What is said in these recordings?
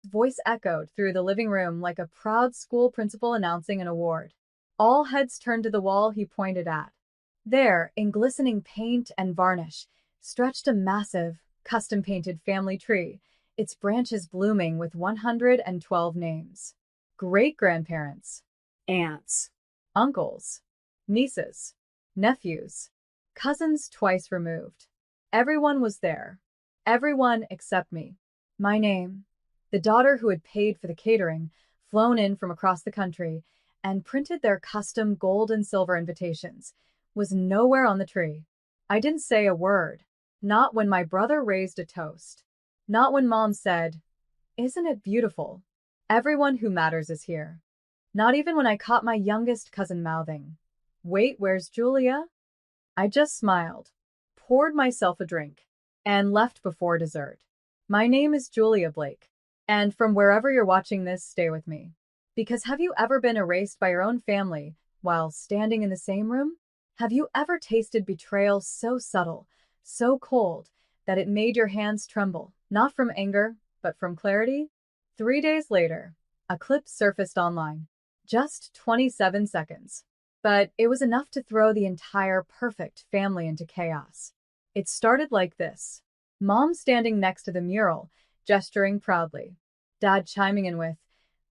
voice echoed through the living room like a proud school principal announcing an award. All heads turned to the wall he pointed at. There, in glistening paint and varnish, stretched a massive, custom-painted family tree, its branches blooming with 112 names. Great-grandparents, aunts, uncles, nieces, nephews, cousins twice removed. Everyone was there. Everyone except me. My name, the daughter who had paid for the catering, flown in from across the country, and printed their custom gold and silver invitations, was nowhere on the tree. I didn't say a word. Not when my brother raised a toast. Not when Mom said, "Isn't it beautiful? Everyone who matters is here." Not even when I caught my youngest cousin mouthing, "Wait, where's Julia?" I just smiled, poured myself a drink, and left before dessert. My name is Julia Blake, and from wherever you're watching this, stay with me. Because have you ever been erased by your own family while standing in the same room? Have you ever tasted betrayal so subtle, so cold, that it made your hands tremble, not from anger, but from clarity? 3 days later, a clip surfaced online. Just 27 seconds. But it was enough to throw the entire perfect family into chaos. It started like this. Mom standing next to the mural, gesturing proudly. Dad chiming in with,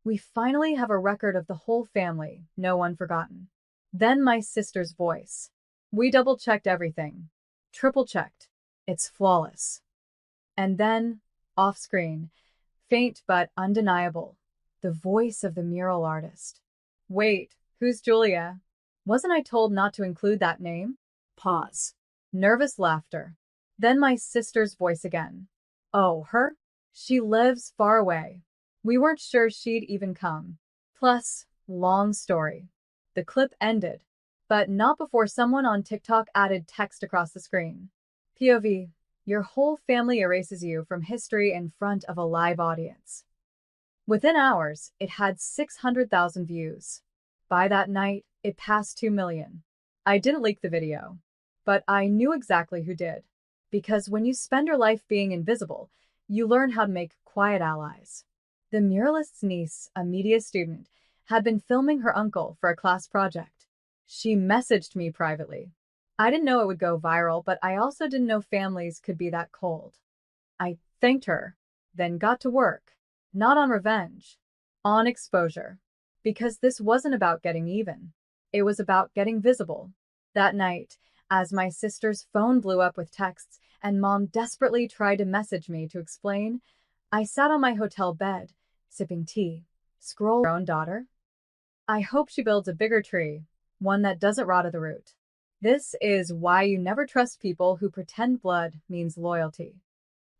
"We finally have a record of the whole family, no one forgotten." Then my sister's voice. "We double-checked everything. Triple-checked. It's flawless." And then, off-screen, faint but undeniable, the voice of the mural artist. "Wait, who's Julia? Wasn't I told not to include that name?" Pause. Nervous laughter. Then my sister's voice again. "Oh, her? She lives far away. We weren't sure she'd even come." Plus, long story. The clip ended, but not before someone on TikTok added text across the screen. POV, your whole family erases you from history in front of a live audience. Within hours, it had 600,000 views. By that night, it passed 2 million. I didn't leak the video, but I knew exactly who did. Because when you spend your life being invisible, you learn how to make quiet allies. The muralist's niece, a media student, had been filming her uncle for a class project. She messaged me privately. I didn't know it would go viral, but I also didn't know families could be that cold. I thanked her, then got to work. Not on revenge, on exposure. Because this wasn't about getting even. It was about getting visible. That night, as my sister's phone blew up with texts and Mom desperately tried to message me to explain, I sat on my hotel bed, sipping tea, scrolling her own daughter. I hope she builds a bigger tree, one that doesn't rot at the root. This is why you never trust people who pretend blood means loyalty.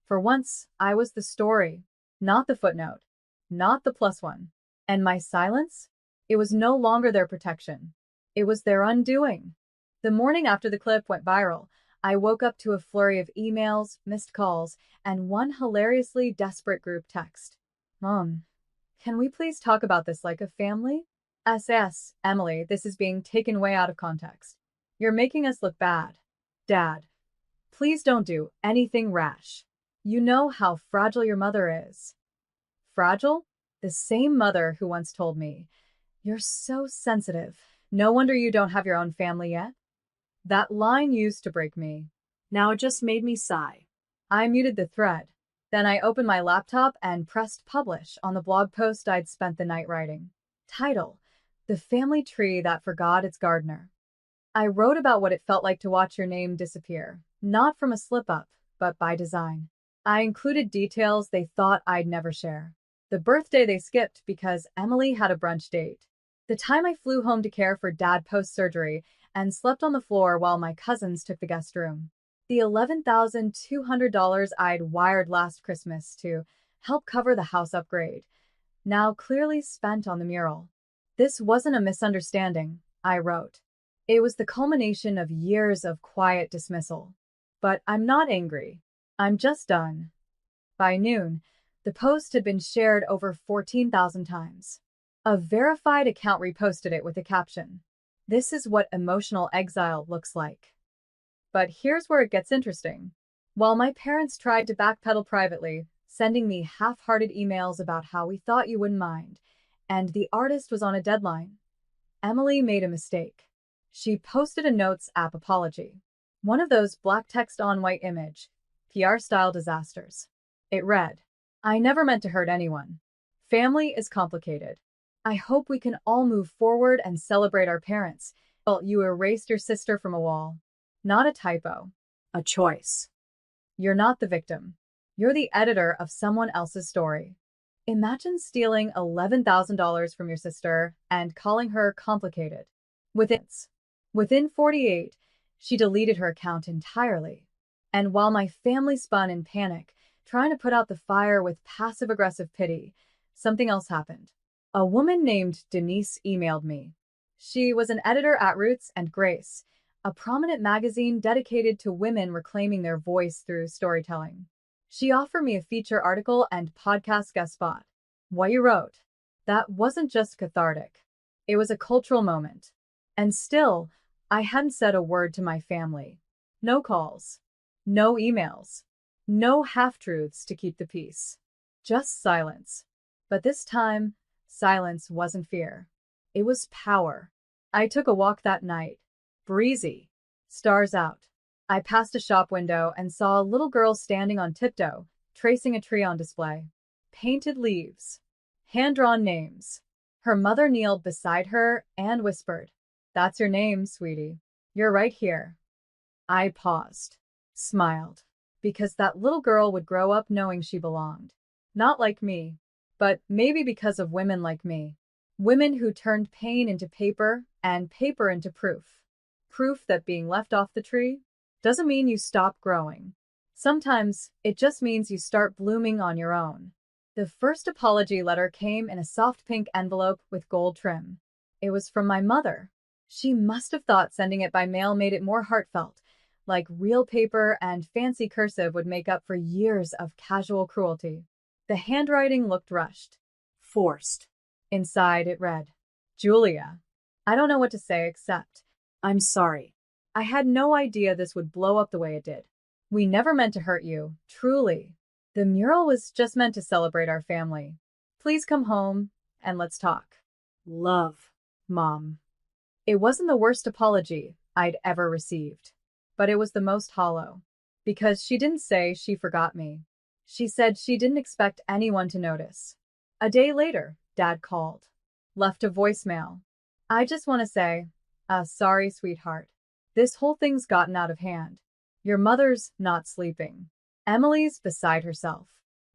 For once, I was the story, not the footnote, not the plus one. And my silence? It was no longer their protection. It was their undoing. The morning after the clip went viral, I woke up to a flurry of emails, missed calls, and one hilariously desperate group text. "Mom, can we please talk about this like a family? SS, Emily, this is being taken way out of context. You're making us look bad. Dad, please don't do anything rash. You know how fragile your mother is." Fragile? The same mother who once told me, "You're so sensitive. No wonder you don't have your own family yet." That line used to break me. Now it just made me sigh. I muted the thread. Then I opened my laptop and pressed publish on the blog post I'd spent the night writing. Title: The Family Tree That Forgot Its Gardener. I wrote about what it felt like to watch your name disappear, not from a slip-up, but by design. I included details they thought I'd never share. The birthday they skipped because Emily had a brunch date. The time I flew home to care for Dad post-surgery and slept on the floor while my cousins took the guest room. The $11,200 I'd wired last Christmas to help cover the house upgrade, now clearly spent on the mural. This wasn't a misunderstanding, I wrote. It was the culmination of years of quiet dismissal. But I'm not angry. I'm just done. By noon, the post had been shared over 14,000 times. A verified account reposted it with a caption. "This is what emotional exile looks like." But here's where it gets interesting. While my parents tried to backpedal privately, sending me half-hearted emails about how we thought you wouldn't mind, and the artist was on a deadline. Emily made a mistake. She posted a Notes app apology. One of those black text on white image, PR-style disasters. It read, "I never meant to hurt anyone. Family is complicated. I hope we can all move forward and celebrate our parents. Well, you erased your sister from a wall. Not a typo. A choice. You're not the victim. You're the editor of someone else's story. Imagine stealing $11,000 from your sister and calling her complicated." Within 48, she deleted her account entirely. And while my family spun in panic, trying to put out the fire with passive-aggressive pity, something else happened. A woman named Denise emailed me. She was an editor at Roots and Grace, a prominent magazine dedicated to women reclaiming their voice through storytelling. She offered me a feature article and podcast guest spot. What you wrote, that wasn't just cathartic. It was a cultural moment. And still, I hadn't said a word to my family. No calls. No emails. No half-truths to keep the peace. Just silence. But this time, silence wasn't fear. It was power. I took a walk that night. Breezy. Stars out. I passed a shop window and saw a little girl standing on tiptoe, tracing a tree on display. Painted leaves. Hand-drawn names. Her mother kneeled beside her and whispered, "That's your name, sweetie. You're right here." I paused. Smiled. Because that little girl would grow up knowing she belonged. Not like me, but maybe because of women like me. Women who turned pain into paper and paper into proof. Proof that being left off the tree doesn't mean you stop growing. Sometimes it just means you start blooming on your own. The first apology letter came in a soft pink envelope with gold trim. It was from my mother. She must have thought sending it by mail made it more heartfelt, like real paper and fancy cursive would make up for years of casual cruelty. The handwriting looked rushed. Forced. Inside it read, "Julia, I don't know what to say except, I'm sorry. I had no idea this would blow up the way it did. We never meant to hurt you, truly. The mural was just meant to celebrate our family. Please come home and let's talk. Love, Mom." It wasn't the worst apology I'd ever received, but it was the most hollow. Because she didn't say she forgot me. She said she didn't expect anyone to notice. A day later, Dad called. Left a voicemail. "I just want to say, sorry, sweetheart. This whole thing's gotten out of hand. Your mother's not sleeping. Emily's beside herself.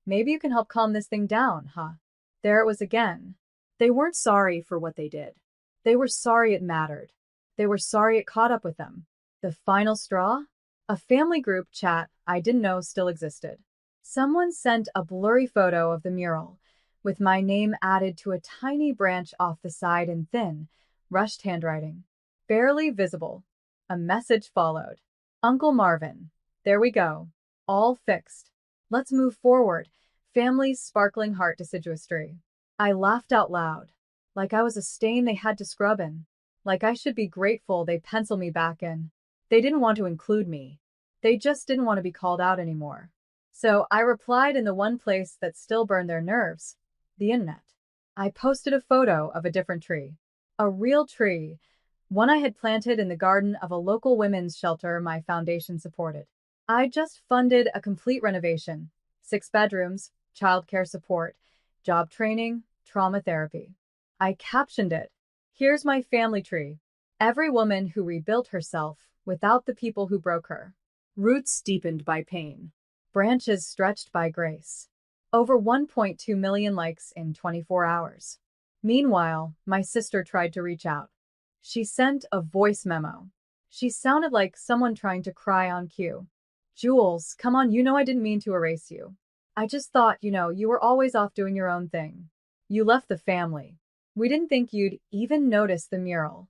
Maybe you can help calm this thing down, huh?" There it was again. They weren't sorry for what they did. They were sorry it mattered. They were sorry it caught up with them. The final straw? A family group chat I didn't know still existed. Someone sent a blurry photo of the mural, with my name added to a tiny branch off the side in thin, rushed handwriting. Barely visible. A message followed. "Uncle Marvin. There we go. All fixed. Let's move forward. Family's sparkling heart deciduous tree." I laughed out loud. Like I was a stain they had to scrub in. Like I should be grateful they penciled me back in. They didn't want to include me. They just didn't want to be called out anymore. So I replied in the one place that still burned their nerves, the internet. I posted a photo of a different tree. A real tree, one I had planted in the garden of a local women's shelter my foundation supported. I just funded a complete renovation, 6 bedrooms, childcare support, job training, trauma therapy. I captioned it, "Here's my family tree. Every woman who rebuilt herself without the people who broke her. Roots deepened by pain. Branches stretched by grace." Over 1.2 million likes in 24 hours. Meanwhile, my sister tried to reach out. She sent a voice memo. She sounded like someone trying to cry on cue. "Jules, come on, you know I didn't mean to erase you. I just thought, you were always off doing your own thing. You left the family. We didn't think you'd even notice the mural."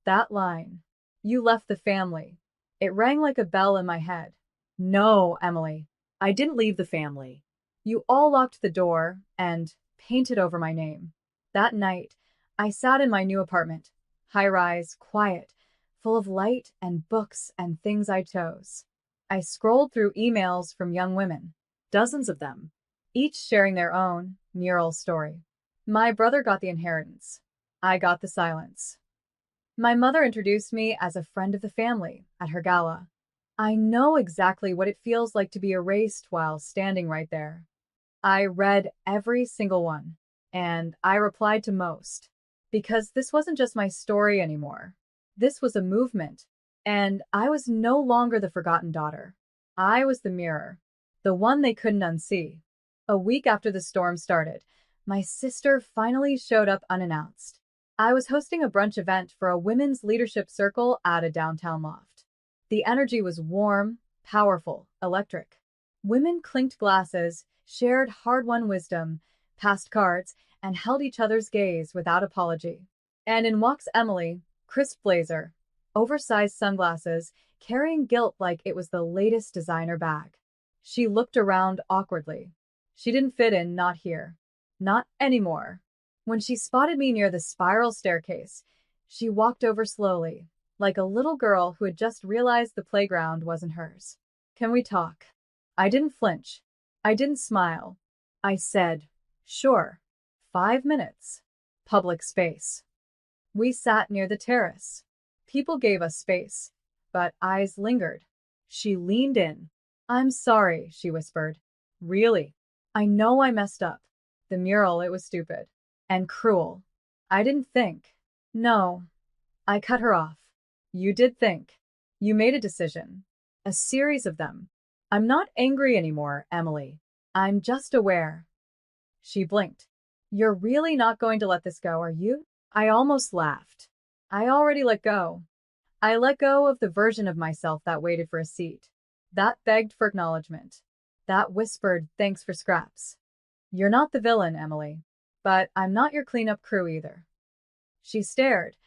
That line, "You left the family." It rang like a bell in my head. No, Emily, I didn't leave the family. You all locked the door and painted over my name. That night, I sat in my new apartment, high-rise, quiet, full of light and books and things I chose. I scrolled through emails from young women, dozens of them, each sharing their own mural story. My brother got the inheritance. I got the silence. My mother introduced me as a friend of the family at her gala. I know exactly what it feels like to be erased while standing right there. I read every single one, and I replied to most, because this wasn't just my story anymore. This was a movement, and I was no longer the forgotten daughter. I was the mirror, the one they couldn't unsee. A week after the storm started, my sister finally showed up unannounced. I was hosting a brunch event for a women's leadership circle at a downtown loft. The energy was warm, powerful, electric. Women clinked glasses, shared hard-won wisdom, passed cards, and held each other's gaze without apology. And in walks Emily, crisp blazer, oversized sunglasses, carrying guilt like it was the latest designer bag. She looked around awkwardly. She didn't fit in, not here. Not anymore. When she spotted me near the spiral staircase, she walked over slowly, like a little girl who had just realized the playground wasn't hers. Can we talk? I didn't flinch. I didn't smile. I said, sure. 5 minutes. Public space. We sat near the terrace. People gave us space, but eyes lingered. She leaned in. I'm sorry, she whispered. Really? I know I messed up. The mural, it was stupid. And cruel. I didn't think. No. I cut her off. You did think. You made a decision. A series of them. I'm not angry anymore, Emily. I'm just aware. She blinked. You're really not going to let this go, are you? I almost laughed. I already let go. I let go of the version of myself that waited for a seat. That begged for acknowledgement. That whispered thanks for scraps. You're not the villain, Emily. But I'm not your cleanup crew either. She stared,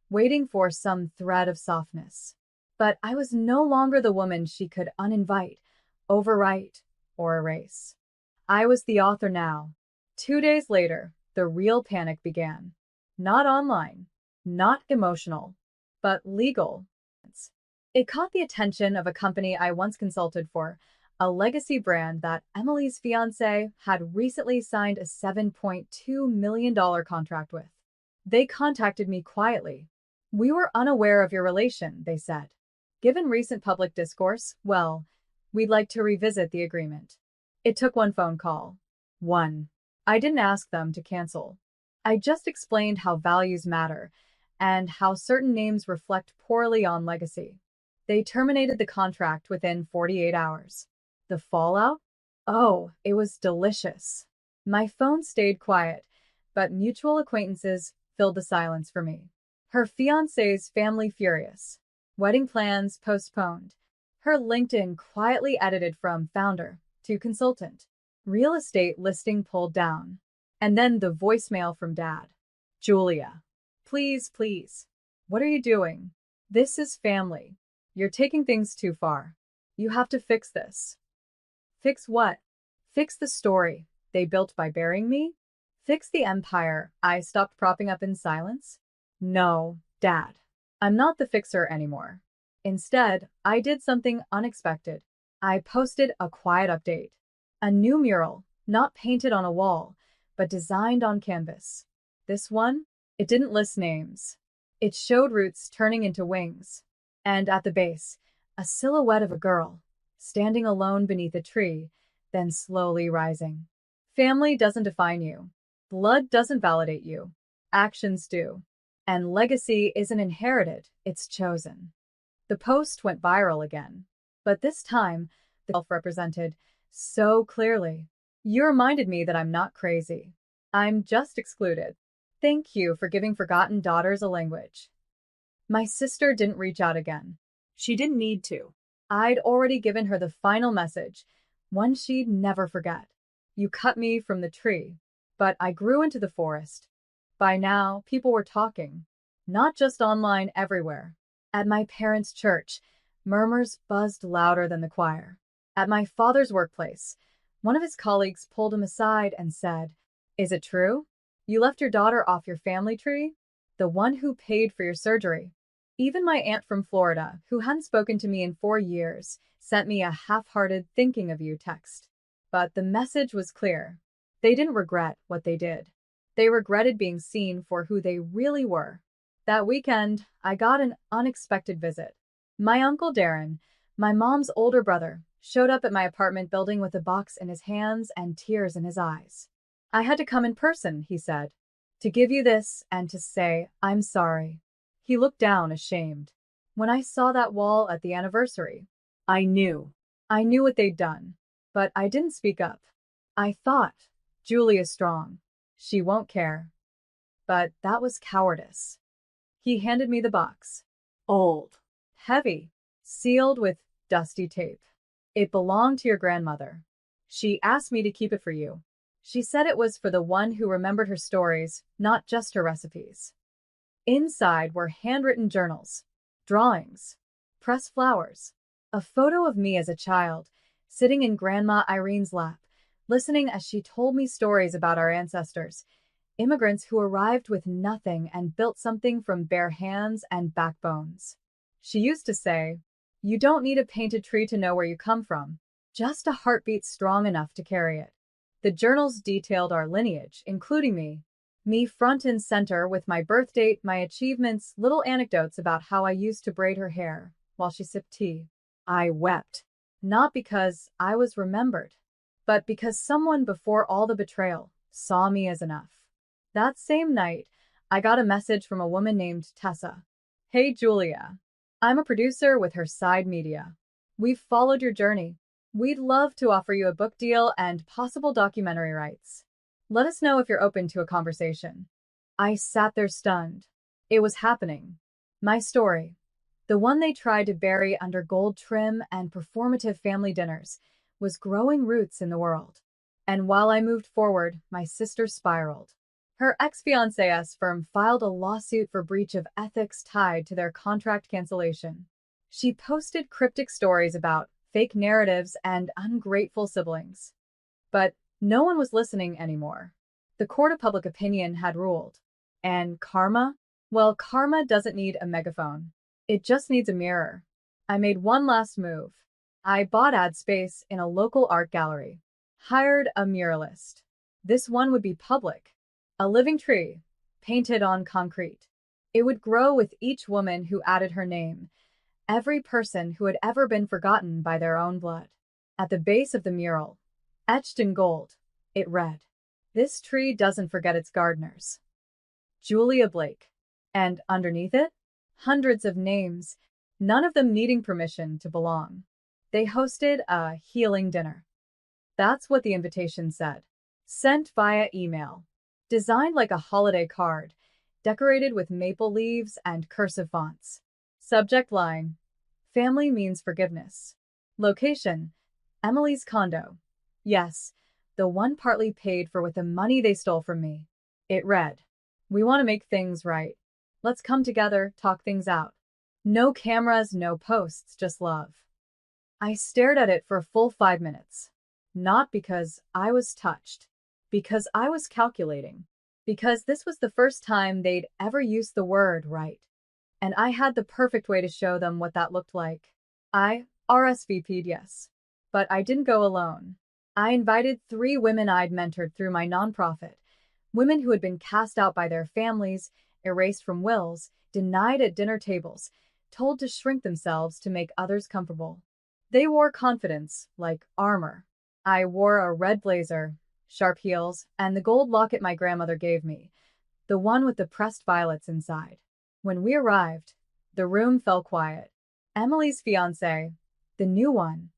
waiting for some thread of softness. But I was no longer the woman she could uninvite, overwrite, or erase. I was the author now. 2 days later, the real panic began. Not online, not emotional, but legal. It caught the attention of a company I once consulted for, a legacy brand that Emily's fiancé had recently signed a $7.2 million contract with. They contacted me quietly. We were unaware of your relation, they said. Given recent public discourse, well, we'd like to revisit the agreement. It took one phone call. One. I didn't ask them to cancel. I just explained how values matter and how certain names reflect poorly on legacy. They terminated the contract within 48 hours. The fallout? Oh, it was delicious. My phone stayed quiet, but mutual acquaintances filled the silence for me. Her fiancé's family furious. Wedding plans postponed. Her LinkedIn quietly edited from founder to consultant. Real estate listing pulled down. And then the voicemail from Dad. Julia. Please, please. What are you doing? This is family. You're taking things too far. You have to fix this. Fix what? Fix the story they built by burying me? Fix the empire I stopped propping up in silence? No, Dad. I'm not the fixer anymore. Instead, I did something unexpected. I posted a quiet update. A new mural, not painted on a wall, but designed on canvas. This one, it didn't list names. It showed roots turning into wings. And at the base, a silhouette of a girl, standing alone beneath a tree, then slowly rising. Family doesn't define you. Blood doesn't validate you. Actions do. And legacy isn't inherited, it's chosen. The post went viral again. But this time, the self-represented so clearly. You reminded me that I'm not crazy. I'm just excluded. Thank you for giving forgotten daughters a language. My sister didn't reach out again. She didn't need to. I'd already given her the final message, one she'd never forget. You cut me from the tree, but I grew into the forest. By now, people were talking. Not just online, everywhere. At my parents' church, murmurs buzzed louder than the choir. At my father's workplace, one of his colleagues pulled him aside and said, "Is it true? You left your daughter off your family tree? The one who paid for your surgery." Even my aunt from Florida, who hadn't spoken to me in 4 years, sent me a half-hearted thinking of you text. but the message was clear. They didn't regret what they did. They regretted being seen for who they really were. That weekend, I got an unexpected visit. My uncle Darren, my mom's older brother, showed up at my apartment building with a box in his hands and tears in his eyes. I had to come in person, he said, to give you this and to say, I'm sorry. He looked down, ashamed. When I saw that wall at the anniversary, I knew. I knew what they'd done. But I didn't speak up. I thought, Julia's strong. She won't care. But that was cowardice. He handed me the box. Old. Heavy. Sealed with dusty tape. It belonged to your grandmother. She asked me to keep it for you. She said it was for the one who remembered her stories, not just her recipes. Inside were handwritten journals, drawings, pressed flowers, a photo of me as a child, sitting in Grandma Irene's lap, listening as she told me stories about our ancestors, immigrants who arrived with nothing and built something from bare hands and backbones. She used to say, you don't need a painted tree to know where you come from, just a heartbeat strong enough to carry it. The journals detailed our lineage, including me front and center with my birth date, my achievements, little anecdotes about how I used to braid her hair while she sipped tea. I wept, not because I was remembered, but because someone before all the betrayal saw me as enough. That same night, I got a message from a woman named Tessa. Hey, Julia. I'm a producer with her side media. We've followed your journey. We'd love to offer you a book deal and possible documentary rights. Let us know if you're open to a conversation. I sat there stunned. It was happening. My story, the one they tried to bury under gold trim and performative family dinners, was growing roots in the world. And while I moved forward, my sister spiraled. Her ex-fiancé's firm filed a lawsuit for breach of ethics tied to their contract cancellation. She posted cryptic stories about fake narratives and ungrateful siblings. But no one was listening anymore. The court of public opinion had ruled. And karma? Well, karma doesn't need a megaphone. It just needs a mirror. I made one last move. I bought ad space in a local art gallery. Hired a muralist. This one would be public. A living tree, painted on concrete. It would grow with each woman who added her name, every person who had ever been forgotten by their own blood. At the base of the mural, etched in gold, it read, "This tree doesn't forget its gardeners." Julia Blake. And underneath it, hundreds of names, none of them needing permission to belong. They hosted a healing dinner. That's what the invitation said. Sent via email. Designed like a holiday card, decorated with maple leaves and cursive fonts. Subject line, family means forgiveness. Location, Emily's condo. Yes, the one partly paid for with the money they stole from me. It read, we want to make things right. Let's come together, talk things out. No cameras, no posts, just love. I stared at it for a full 5 minutes. Not because I was touched. Because I was calculating. Because this was the first time they'd ever used the word right. And I had the perfect way to show them what that looked like. I RSVP'd yes. But I didn't go alone. I invited 3 women I'd mentored through my nonprofit. Women who had been cast out by their families, erased from wills, denied at dinner tables, told to shrink themselves to make others comfortable. They wore confidence, like armor. I wore a red blazer, sharp heels, and the gold locket my grandmother gave me, the one with the pressed violets inside. When we arrived, the room fell quiet. Emily's fiancé, the new one,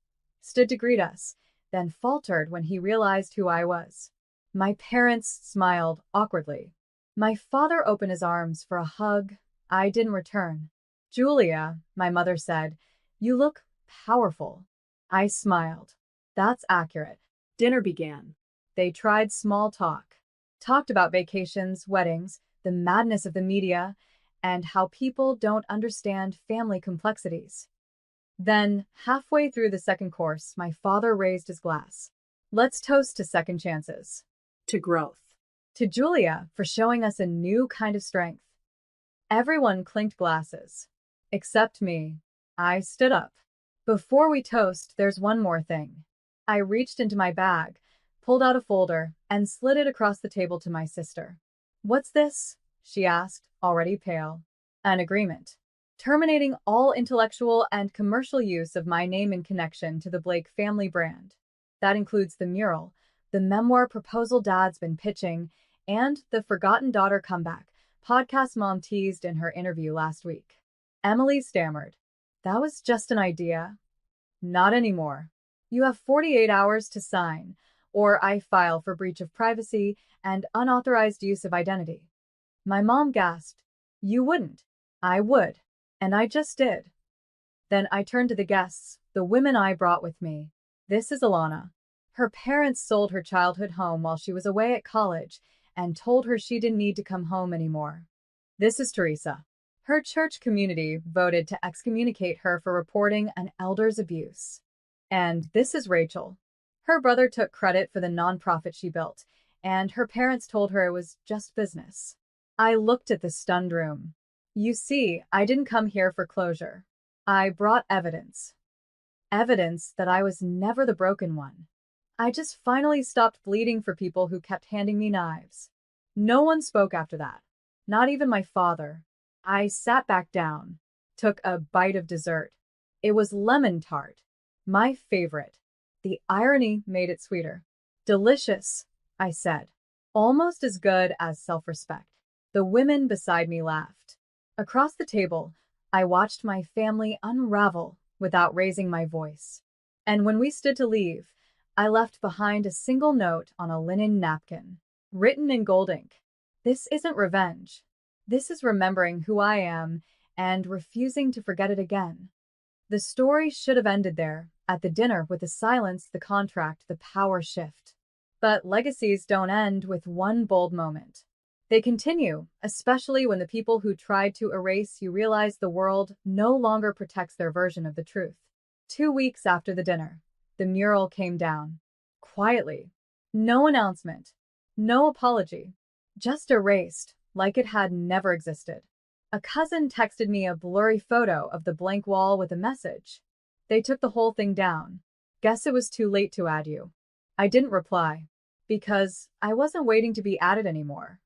stood to greet us, then faltered when he realized who I was. My parents smiled awkwardly. My father opened his arms for a hug. I didn't return. Julia, my mother said, you look powerful. I smiled. That's accurate. Dinner began. They tried small talk, talked about vacations, weddings, the madness of the media, and how people don't understand family complexities. Then, halfway through the second course, my father raised his glass. Let's toast to second chances. To growth. To Julia for showing us a new kind of strength. Everyone clinked glasses. Except me. I stood up. Before we toast, there's one more thing. I reached into my bag, pulled out a folder, and slid it across the table to my sister. "What's this?" she asked, already pale. "An agreement. Terminating all intellectual and commercial use of my name in connection to the Blake family brand. That includes the mural, the memoir proposal Dad's been pitching, and the Forgotten Daughter comeback podcast Mom teased in her interview last week." Emily stammered. "That was just an idea." "Not anymore. You have 48 hours to sign, or I file for breach of privacy and unauthorized use of identity." My mom gasped. "You wouldn't." "I would. And I just did." Then I turned to the guests, the women I brought with me. "This is Alana. Her parents sold her childhood home while she was away at college and told her she didn't need to come home anymore. This is Teresa. Her church community voted to excommunicate her for reporting an elder's abuse. And this is Rachel. Her brother took credit for the nonprofit she built, and her parents told her it was just business." I looked at the stunned room. "You see, I didn't come here for closure. I brought evidence. Evidence that I was never the broken one. I just finally stopped bleeding for people who kept handing me knives." No one spoke after that. Not even my father. I sat back down, took a bite of dessert. It was lemon tart. My favorite. The irony made it sweeter. "Delicious," I said. "Almost as good as self-respect." The women beside me laughed. Across the table, I watched my family unravel without raising my voice. And when we stood to leave, I left behind a single note on a linen napkin, written in gold ink. "This isn't revenge. This is remembering who I am and refusing to forget it again." The story should have ended there, at the dinner, with the silence, the contract, the power shift. But legacies don't end with one bold moment. They continue, especially when the people who tried to erase you realize the world no longer protects their version of the truth. 2 weeks after the dinner, the mural came down. Quietly. No announcement. No apology. Just erased, like it had never existed. A cousin texted me a blurry photo of the blank wall with a message. "They took the whole thing down. Guess it was too late to add you." I didn't reply, because I wasn't waiting to be added anymore.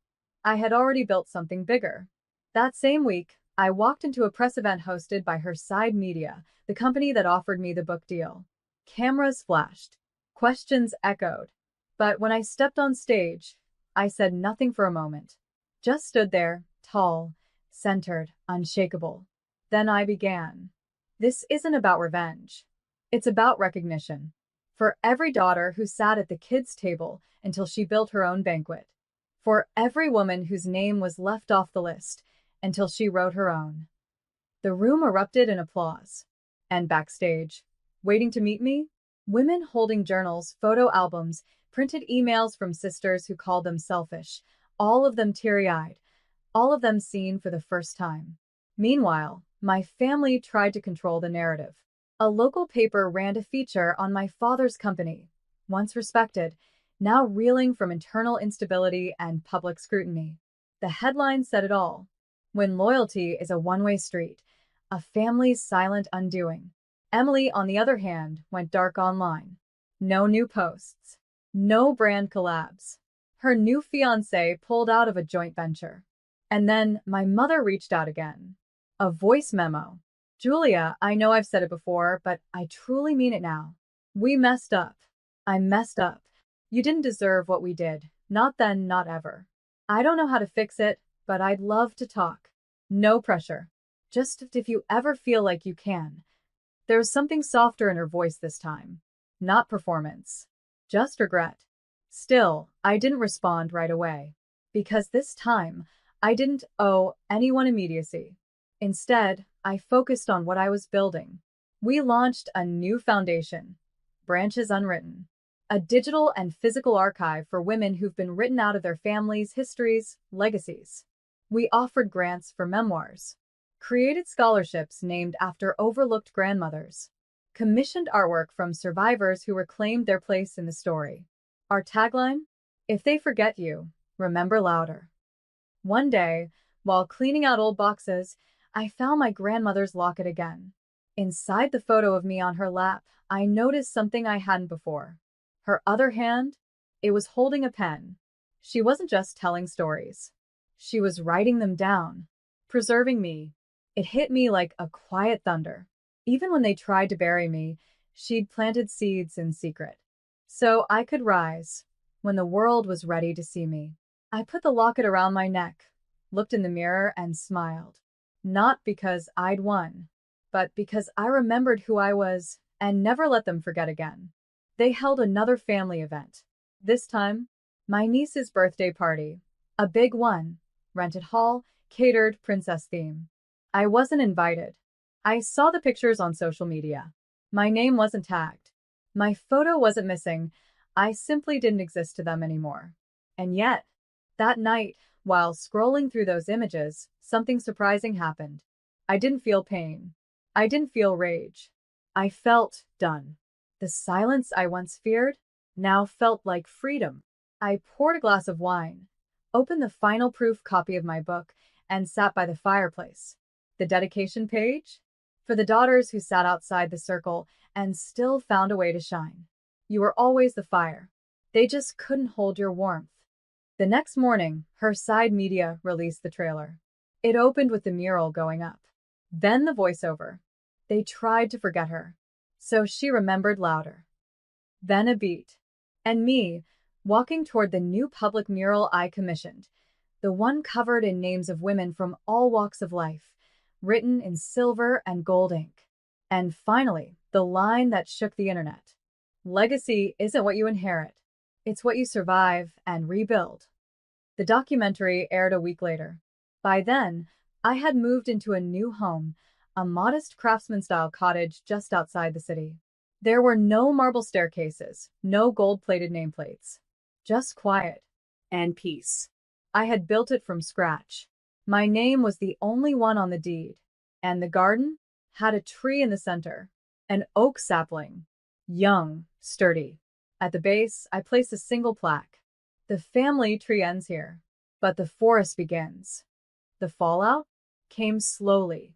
I had already built something bigger. That same week, I walked into a press event hosted by her side media, the company that offered me the book deal. Cameras flashed. Questions echoed. But when I stepped on stage, I said nothing for a moment. Just stood there, tall, centered, unshakable. Then I began. This isn't about revenge. It's about recognition. For every daughter who sat at the kids' table until she built her own banquet. For every woman whose name was left off the list until she wrote her own. The room erupted in applause. And backstage, waiting to meet me, women holding journals, photo albums, printed emails from sisters who called them selfish, all of them teary-eyed, all of them seen for the first time. Meanwhile, my family tried to control the narrative. A local paper ran a feature on my father's company, once respected, now reeling from internal instability and public scrutiny. The headline said it all. When loyalty is a one-way street, a family's silent undoing. Emily, on the other hand, went dark online. No new posts. No brand collabs. Her new fiancé pulled out of a joint venture. And then my mother reached out again. A voice memo. "Julia, I know I've said it before, but I truly mean it now. We messed up. I messed up. You didn't deserve what we did. Not then, not ever. I don't know how to fix it, but I'd love to talk. No pressure. Just if you ever feel like you can." There was something softer in her voice this time. Not performance. Just regret. Still, I didn't respond right away. Because this time, I didn't owe anyone immediacy. Instead, I focused on what I was building. We launched a new foundation, Branches Unwritten, a digital and physical archive for women who've been written out of their families' histories, legacies. We offered grants for memoirs, created scholarships named after overlooked grandmothers, commissioned artwork from survivors who reclaimed their place in the story. Our tagline? If they forget you, remember louder. One day, while cleaning out old boxes, I found my grandmother's locket again. Inside the photo of me on her lap, I noticed something I hadn't before. Her other hand, it was holding a pen. She wasn't just telling stories. She was writing them down, preserving me. It hit me like a quiet thunder. Even when they tried to bury me, she'd planted seeds in secret. So I could rise when the world was ready to see me. I put the locket around my neck, looked in the mirror, and smiled. Not because I'd won, but because I remembered who I was and never let them forget again. They held another family event. This time, my niece's birthday party. A big one. Rented hall, catered, princess theme. I wasn't invited. I saw the pictures on social media. My name wasn't tagged. My photo wasn't missing. I simply didn't exist to them anymore. And yet, that night, while scrolling through those images, something surprising happened. I didn't feel pain. I didn't feel rage. I felt done. The silence I once feared now felt like freedom. I poured a glass of wine, opened the final proof copy of my book, and sat by the fireplace. The dedication page? For the daughters who sat outside the circle and still found a way to shine. You were always the fire. They just couldn't hold your warmth. The next morning, her side media released the trailer. It opened with the mural going up. Then the voiceover. They tried to forget her, so she remembered louder. Then a beat. And me, walking toward the new public mural I commissioned, the one covered in names of women from all walks of life, written in silver and gold ink. And finally, the line that shook the internet. Legacy isn't what you inherit. It's what you survive and rebuild. The documentary aired a week later. By then, I had moved into a new home, a modest craftsman-style cottage just outside the city. There were no marble staircases, no gold-plated nameplates. Just quiet and peace. I had built it from scratch. My name was the only one on the deed, and the garden had a tree in the center, an oak sapling, young, sturdy. At the base, I placed a single plaque. The family tree ends here, but the forest begins. The fallout came slowly.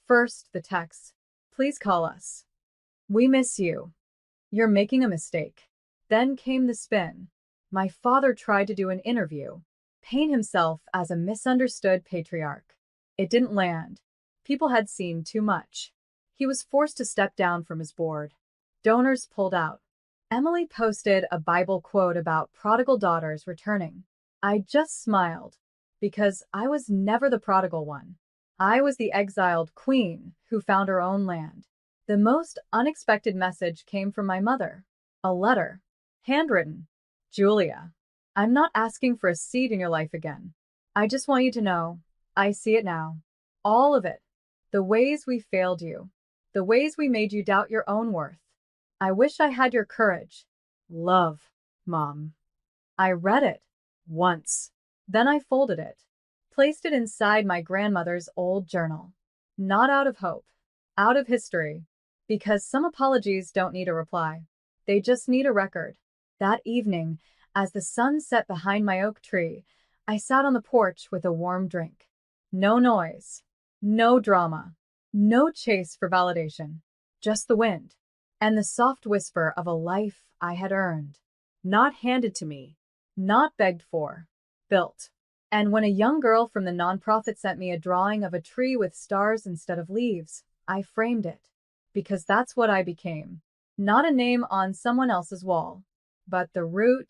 First, the text, "Please call us. We miss you. You're making a mistake." Then came the spin. My father tried to do an interview, paint himself as a misunderstood patriarch. It didn't land. People had seen too much. He was forced to step down from his board. Donors pulled out. Emily posted a Bible quote about prodigal daughters returning. I just smiled, because I was never the prodigal one. I was the exiled queen who found her own land. The most unexpected message came from my mother. A letter, handwritten. "Julia, I'm not asking for a seat in your life again. I just want you to know, I see it now. All of it. The ways we failed you. The ways we made you doubt your own worth. I wish I had your courage. Love, Mom." I read it once. Then I folded it, placed it inside my grandmother's old journal. Not out of hope, out of history. Because some apologies don't need a reply. They just need a record. That evening, as the sun set behind my oak tree, I sat on the porch with a warm drink. No noise, no drama, no chase for validation. Just the wind and the soft whisper of a life I had earned. Not handed to me, not begged for, built. And when a young girl from the nonprofit sent me a drawing of a tree with stars instead of leaves, I framed it. Because that's what I became. Not a name on someone else's wall, but the root